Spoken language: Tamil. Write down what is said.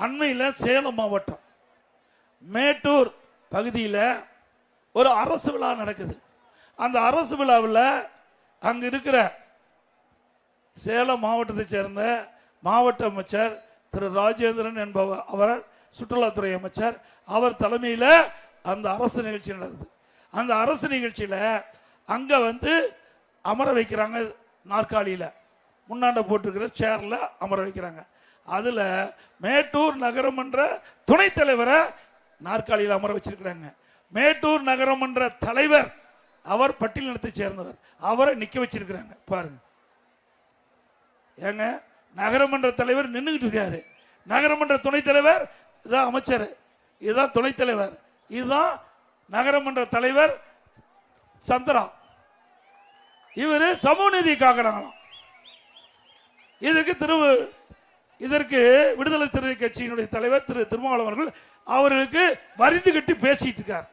அண்மையில் சேலம் மாவட்டம் மேட்டூர் பகுதியில் ஒரு அரசு விழா நடக்குது. அந்த அரசு விழாவில் அங்கு இருக்கிற சேலம் மாவட்டத்தை சேர்ந்த மாவட்ட அமைச்சர் திரு ராஜேந்திரன் என்பவர், அவர் சுற்றுலாத்துறை அமைச்சர், அவர் தலைமையில் அந்த அரசு நிகழ்ச்சி நடக்குது. அந்த அரசு நிகழ்ச்சியில் அங்கே அமர வைக்கிறாங்க. நாற்காலியில் முன்னாண்ட போட்டிருக்கிற சேரில் அமர வைக்கிறாங்க. அதில் மேட்டூர் நகரமன்ற துணைத் தலைவரை நாற்காலியில் அமர வச்சிருக்கிறாங்க. மேட்டூர் நகரமன்ற தலைவர் அவர் பட்டியலினத்தை சேர்ந்தவர், அவரை நிற்க வச்சிருக்கிறாங்க. பாருங்க ஏங்க, நகரமன்ற தலைவர் நின்றுகிட்டு இருக்காரு. நகரமன்ற துணைத் தலைவர் இதுதான் அமைச்சர், இதுதான் துணைத் தலைவர், இதுதான் நகரமன்ற தலைவர் சந்திரா. இவர் சமூக நீதி காக்கிறாங்களாம். இதற்கு விடுதலை சிறுத்தை கட்சியினுடைய தலைவர் திரு திருமாவளவன் அவர்களுக்கு வரிந்து கட்டி பேசிட்டு இருக்கார்.